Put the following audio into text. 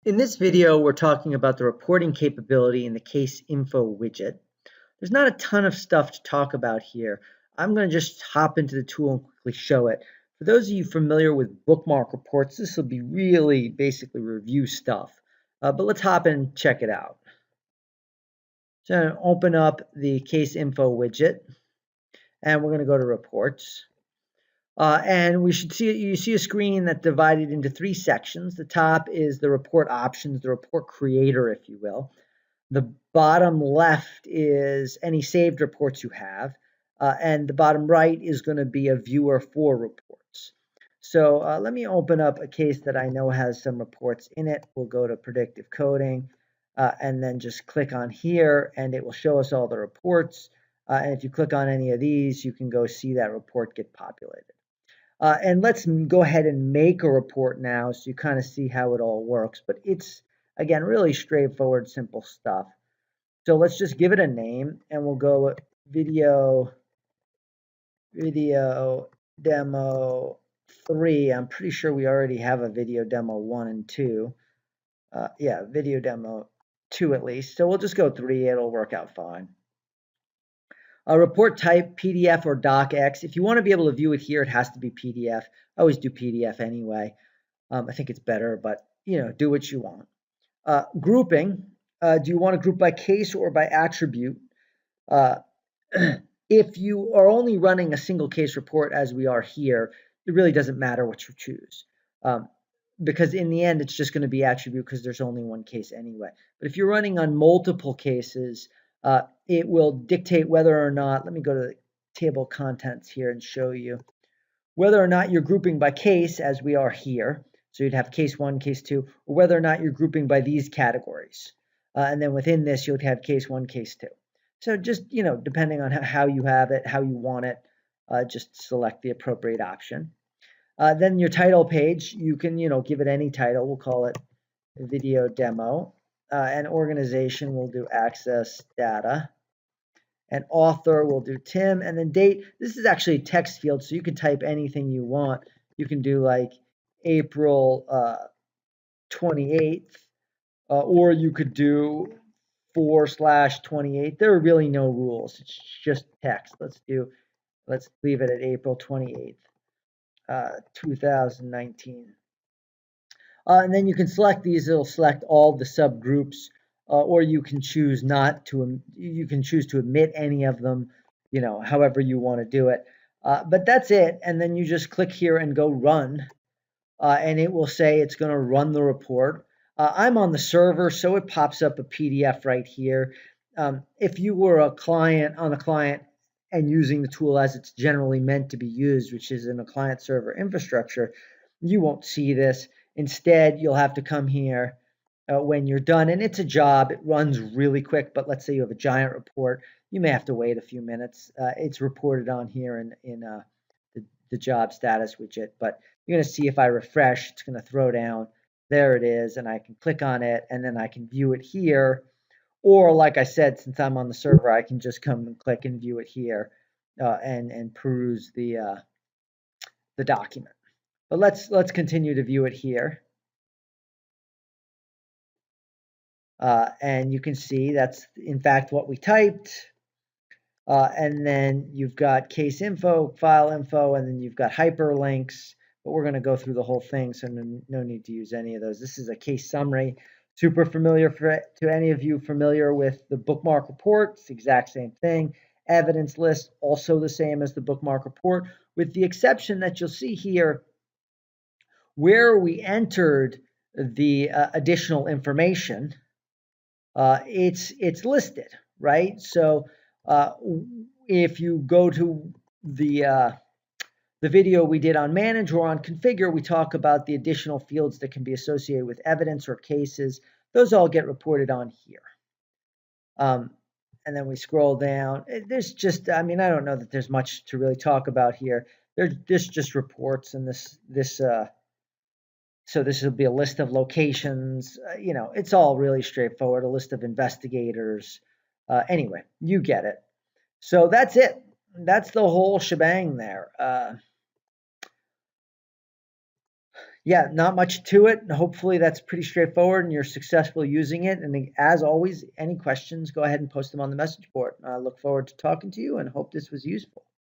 In this video, we're talking about the reporting capability in the case info widget. There's not a ton of stuff to talk about here. I'm going to just hop into the tool and quickly show it. For those of you familiar with bookmark reports, this will be really basically review stuff. But let's hop in and check it out. So I'm going to open up the case info widget, and we're going to go to reports. And you see a screen that's divided into three sections. The top is the report options, the report creator, if you will. The bottom left is any saved reports you have. And the bottom right is going to be a viewer for reports. So let me open up a case that I know has some reports in it. We'll go to predictive coding and then just click on here, and it will show us all the reports. And if you click on any of these, you can go see that report get populated. And let's go ahead and make a report now so you kind of see how it all works. But it's, again, really straightforward, simple stuff. So let's just give it a name, and we'll go video demo 3. I'm pretty sure we already have a video demo 1 and 2. Yeah, video demo 2 at least. So we'll just go 3. It'll work out fine. Report type, PDF or docx. If you want to be able to view it here, it has to be PDF. I always do PDF anyway. I think it's better, but do what you want. Grouping. Do you want to group by case or by attribute? If you are only running a single case report, as we are here, it really doesn't matter what you choose. Because in the end, it's just going to be attribute because there's only one case anyway. But if you're running on multiple cases, it will dictate whether or not, let me go to the table of contents here and show you, whether or not you're grouping by case, as we are here. So you'd have case 1, case 2, or whether or not you're grouping by these categories. And then within this, you'll have case 1, case 2. So just, depending on how you have it, how you want it, just select the appropriate option. Then your title page, you can, give it any title. We'll call it video demo. And organization, we'll do access data. And author, we'll do Tim. And then date, this is actually a text field, so you can type anything you want. You can do like April 28th, or you could do 4/28. There are really no rules. It's just text. Let's leave it at April 28th, 2019. And then you can select these. It'll select all the subgroups, or you can choose you can choose to omit any of them, however you want to do it. But that's it. And then you just click here and go run, and it will say it's going to run the report. I'm on the server, so it pops up a PDF right here. If you were a client and using the tool as it's generally meant to be used, which is in a client server infrastructure, you won't see this. Instead, you'll have to come here when you're done, and it's a job. It runs really quick, but let's say you have a giant report. You may have to wait a few minutes. It's reported on here in the job status widget, but you're going to see if I refresh, it's going to throw down. There it is, and I can click on it, and then I can view it here. Or like I said, since I'm on the server, I can just come and click and view it here and peruse the document. But let's continue to view it here. And you can see that's in fact what we typed. And then you've got case info, file info, and then you've got hyperlinks. But we're going to go through the whole thing, so no need to use any of those. This is a case summary. Super familiar to any of you familiar with the bookmark report. It's the exact same thing. Evidence list, also the same as the bookmark report, with the exception that you'll see here where we entered the additional information. It's listed, right? So if you go to the video we did on manage or on configure, we talk about the additional fields that can be associated with evidence or cases. Those all get reported on here. And then we scroll down. There's just, I don't know that there's much to really talk about here. This just reports, and so this will be a list of locations. It's all really straightforward, a list of investigators. Anyway, you get it. So that's it. That's the whole shebang there. Yeah, not much to it. Hopefully that's pretty straightforward and you're successful using it. And as always, any questions, go ahead and post them on the message board. I look forward to talking to you and hope this was useful.